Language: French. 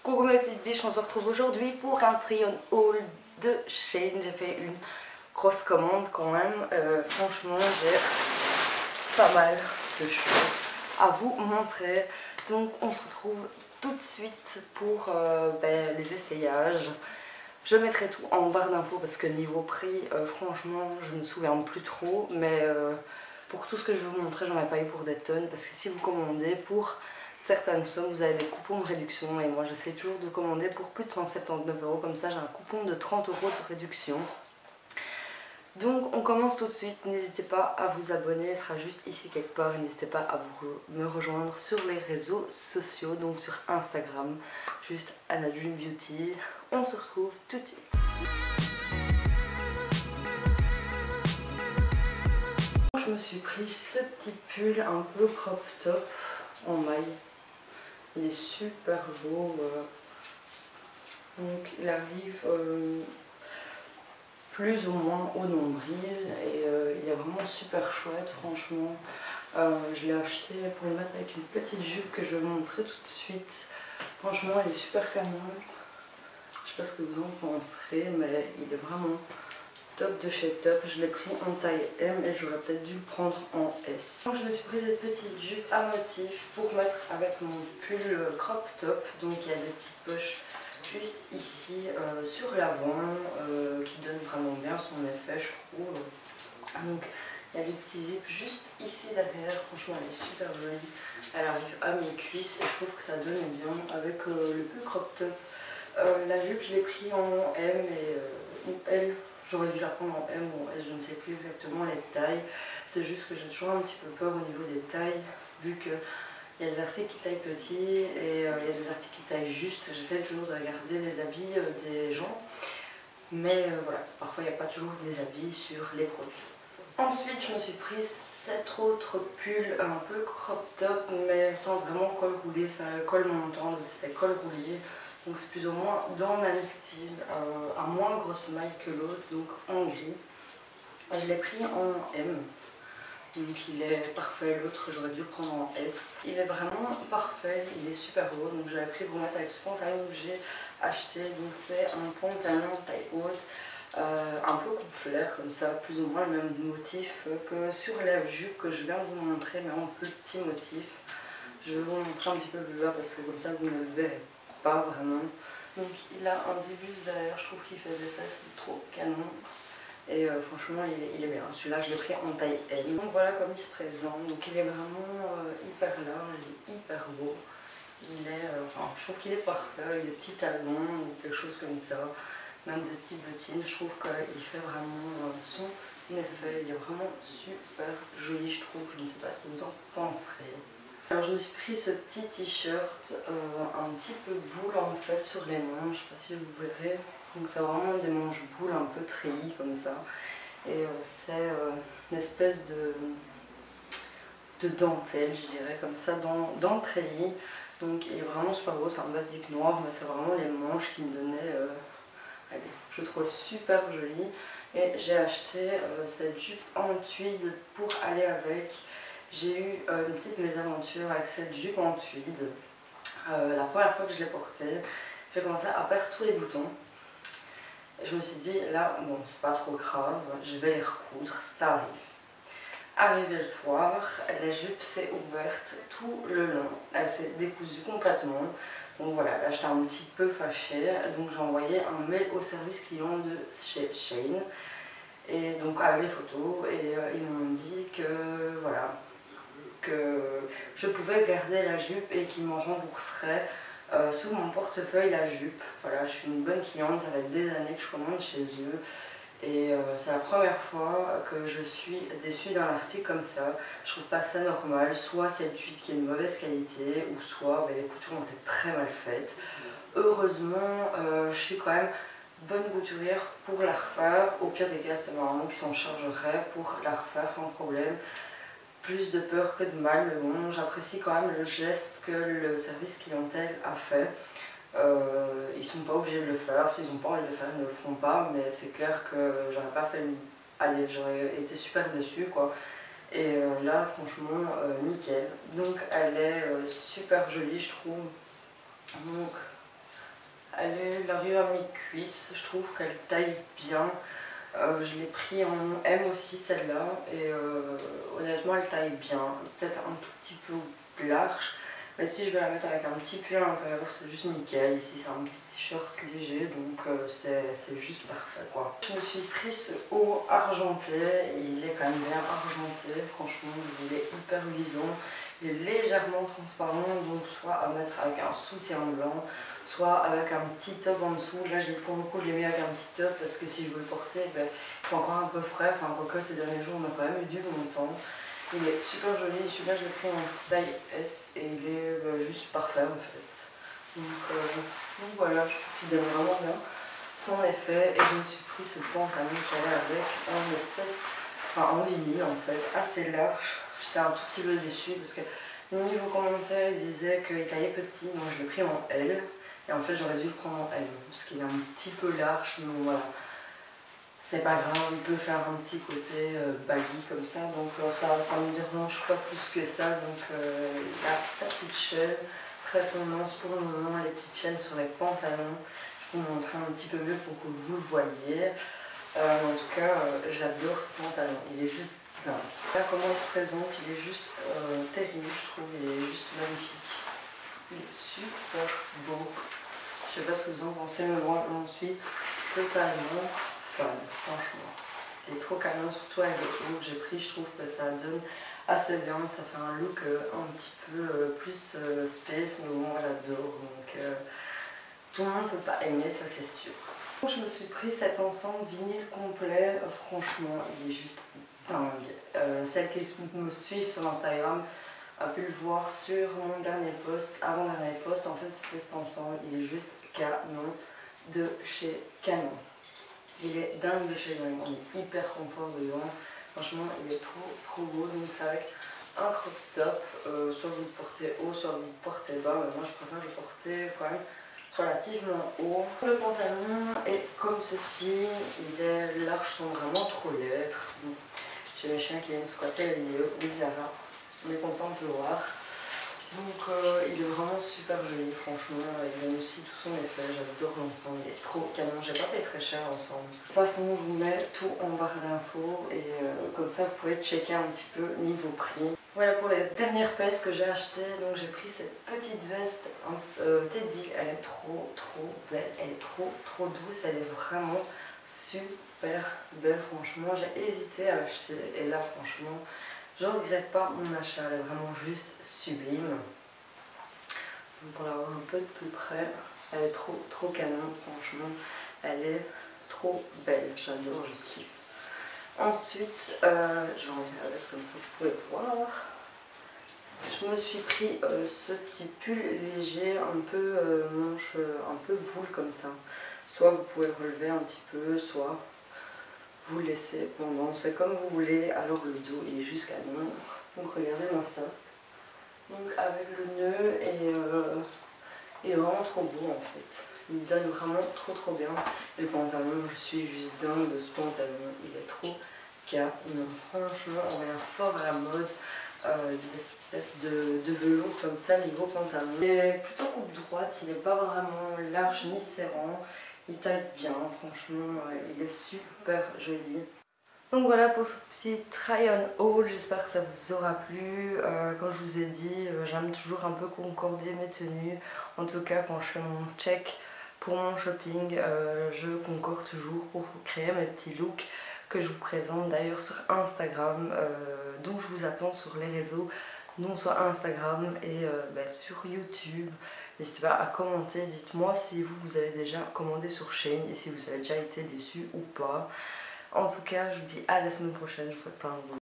Coucou mes petites biches, on se retrouve aujourd'hui pour un try on haul de Shein. J'ai fait une grosse commande quand même. Franchement, j'ai pas mal de choses à vous montrer. Donc on se retrouve tout de suite pour les essayages. Je mettrai tout en barre d'infos parce que niveau prix, franchement, je me souviens plus trop. Mais pour tout ce que je vais vous montrer, j'en ai pas eu pour des tonnes. Parce que si vous commandez pour certaines sommes, vous avez des coupons de réduction. Et moi, j'essaie toujours de commander pour plus de 179 €. Comme ça, j'ai un coupon de 30 € de réduction. Donc on commence tout de suite, n'hésitez pas à vous abonner, ce sera juste ici quelque part, et n'hésitez pas à me rejoindre sur les réseaux sociaux, donc sur Instagram, juste Anna Dream Beauty. On se retrouve tout de suite. Je me suis pris ce petit pull un peu crop top en maille, il est super beau, donc il arrive plus ou moins au nombril et il est vraiment super chouette franchement. Je l'ai acheté pour le mettre avec une petite jupe que je vais vous montrer tout de suite. Franchement il est super canon, je sais pas ce que vous en penserez mais il est vraiment top de chez top. Je l'ai pris en taille M et j'aurais peut-être dû le prendre en S. Donc je me suis pris cette petite jupe à motif pour mettre avec mon pull crop top, donc il y a des petites poches juste ici sur l'avant qui donne vraiment bien son effet je trouve. Donc il y a des petits zips juste ici derrière, franchement elle est super jolie, elle arrive à mes cuisses et je trouve que ça donne bien avec le pull crop top. La jupe je l'ai pris en M ou L, j'aurais dû la prendre en M ou en S, je ne sais plus exactement les tailles, c'est juste que j'ai toujours un petit peu peur au niveau des tailles vu que il y a des articles qui taillent petit et il y a des articles qui taillent juste. J'essaie toujours de regarder les avis des gens. Mais voilà, parfois il n'y a pas toujours des avis sur les produits. Ensuite, je me suis pris cet autre pull un peu crop top, mais sans vraiment col roulé. C'est un col montant, donc c'était col roulé. Donc c'est plus ou moins dans le même style, à moins grosse maille que l'autre, donc en gris. Je l'ai pris en M. Donc il est parfait, l'autre j'aurais dû le prendre en S. Il est vraiment parfait, il est super beau. Donc j'avais pris pour mettre avec ce pantalon que j'ai acheté. Donc c'est un pantalon taille haute, un peu coupe-flare comme ça, plus ou moins le même motif que sur la jupe que je viens de vous montrer, mais en plus petit motif. Je vais vous montrer un petit peu plus bas parce que comme ça vous ne le verrez pas vraiment. Donc il a un début derrière, je trouve qu'il fait des fesses trop canon. Et franchement il est bien, celui-là je l'ai pris en taille M. Donc voilà comme il se présente, donc il est vraiment hyper large, il est hyper beau. Il est, je trouve qu'il est parfait, avec des petits talons ou quelque chose comme ça, même de petites bottines, je trouve qu'il fait vraiment son effet, il est vraiment super joli je trouve, je ne sais pas ce que vous en penserez. Alors je me suis pris ce petit t-shirt, un petit peu boule en fait sur les manches, je ne sais pas si vous verrez. Donc c'est vraiment des manches boules un peu treillis comme ça. Et c'est une espèce de dentelle, je dirais, comme ça, dans le treillis. Donc il est vraiment super beau, c'est un basique noir, mais c'est vraiment les manches qui me donnaient, allez, je trouve super joli. Et j'ai acheté cette jupe en tweed pour aller avec. J'ai eu une petite mésaventure avec cette jupe en tweed. La première fois que je l'ai portée, j'ai commencé à perdre tous les boutons. Je me suis dit, là, bon, c'est pas trop grave, je vais les recoudre, ça arrive. Arrivé le soir, la jupe s'est ouverte tout le long, elle s'est décousue complètement. Donc voilà, là j'étais un petit peu fâchée, donc j'ai envoyé un mail au service client de chez Shein. Et donc avec les photos, et ils m'ont dit que voilà, que je pouvais garder la jupe et qu'ils m'en rembourseraient. Sous mon portefeuille la jupe. Voilà, je suis une bonne cliente, ça fait des années que je commande chez eux et c'est la première fois que je suis déçue d'un article comme ça. Je trouve pas ça normal, soit c'est le tweed qui est de mauvaise qualité ou soit les coutures ont été très mal faites. Heureusement, je suis quand même bonne couturière pour la refaire. Au pire des cas, c'est ma maman qui s'en chargerait pour la refaire sans problème. Plus de peur que de mal, mais bon, j'apprécie quand même le geste que le service clientèle a fait. Ils sont pas obligés de le faire, s'ils n'ont pas envie de le faire, ils ne le feront pas, mais c'est clair que j'aurais pas fait. Allez, j'aurais été super déçue quoi. Et là, franchement, nickel. Donc, elle est super jolie, je trouve. Donc, Elle arrive à mes cuisses, je trouve qu'elle taille bien. Je l'ai pris en M aussi celle-là et honnêtement elle taille bien, peut-être un tout petit peu large. Mais si je vais la mettre avec un petit pull à l'intérieur, c'est juste nickel. Ici c'est un petit t-shirt léger, donc c'est juste parfait quoi. Je me suis pris ce haut argenté, il est quand même bien argenté, franchement il est hyper luisant. Il est légèrement transparent, donc soit à mettre avec un soutien blanc, soit avec un petit top en dessous. Là pour le coup je l'ai mis avec un petit top parce que si je veux le porter, ben, il fait encore un peu frais, enfin quoique ces derniers jours on a quand même eu du bon temps. Il est super joli, celui-là je l'ai pris en taille S et il est juste parfait en fait. Donc voilà, je trouve qu'il donne vraiment bien son effet et je me suis pris ce pantalon qui allait avec en espèce, enfin en vinyle en fait, assez large. J'étais un tout petit peu déçue parce que niveau commentaire il disait qu'il taillait petit, donc je l'ai pris en L et en fait j'aurais dû le prendre en M parce qu'il est un petit peu large, mais voilà. C'est pas grave, il peut faire un petit côté baggy comme ça, donc ça me dérange pas plus que ça. Donc il a sa petite chaîne, très tendance pour le moment, les petites chaînes sur les pantalons. Je vais vous montrer un petit peu mieux pour que vous le voyez. En tout cas, j'adore ce pantalon, il est juste dingue. Là, comment il se présente, il est juste terrible, je trouve, il est juste magnifique. Il est super beau. Je sais pas ce que vous en pensez, mais moi j'en suis totalement fan, franchement. Il est trop canon, surtout avec les pigments que j'ai pris, je trouve que ça donne assez bien, ça fait un look un petit peu plus space, mais moi j'adore, donc tout le monde ne peut pas aimer, ça c'est sûr. Donc, je me suis pris cet ensemble vinyle complet, franchement il est juste dingue. Celles qui me suivent sur Instagram a pu le voir sur mon dernier post, avant-dernier post, en fait c'était cet ensemble, il est juste canon de chez Canon. Il est dingue de chez Canon, on est hyper confort dedans, franchement il est trop beau, donc c'est avec un crop top, soit vous le portez haut, soit vous le portez bas, mais moi je préfère le porter quand même relativement haut. Le pantalon est comme ceci, les larges sont vraiment trop lettres. J'ai mes chiens qui viennent squatter à milieu, Zara. On est content de le voir. Donc il est vraiment super joli, franchement. Il donne aussi tout son effet. J'adore l'ensemble, il est trop canon. J'ai pas payé très cher l'ensemble. De toute façon, je vous mets tout en barre d'infos et comme ça vous pouvez checker un petit peu niveau prix. Voilà pour les dernières pièces que j'ai achetées. Donc j'ai pris cette petite veste Teddy. Elle est trop belle, elle est trop douce. Elle est vraiment super belle, franchement. J'ai hésité à l'acheter et là, franchement, je ne regrette pas mon achat, elle est vraiment juste sublime. Donc pour la voir un peu de plus près, elle est trop canon, franchement. Elle est trop belle, j'adore, je kiffe. Ensuite, je vais enlever la veste comme ça, vous pouvez voir. Je me suis pris ce petit pull léger, un peu manche, un peu boule comme ça. Soit vous pouvez le relever un petit peu, soit vous laissez pendant, c'est comme vous voulez. Alors le dos il est juste canon, donc regardez-moi ça, donc avec le nœud et vraiment trop beau en fait, il donne vraiment trop bien. Le pantalon, je suis juste dingue de ce pantalon, il est trop canon, franchement on revient fort à la mode des espèces de velours comme ça niveau pantalon. Il est plutôt coupe droite, il n'est pas vraiment large ni serrant. Il taille bien, franchement, il est super joli. Donc voilà pour ce petit try on haul, j'espère que ça vous aura plu. Comme je vous ai dit, j'aime toujours un peu concorder mes tenues. En tout cas, quand je fais mon check pour mon shopping, je concorde toujours pour créer mes petits looks que je vous présente d'ailleurs sur Instagram. Donc je vous attends sur les réseaux, dont soit Instagram et sur YouTube. N'hésitez pas à commenter, dites-moi si vous avez déjà commandé sur Shein et si vous avez déjà été déçu ou pas. En tout cas, je vous dis à la semaine prochaine, je vous fais plein de bisous.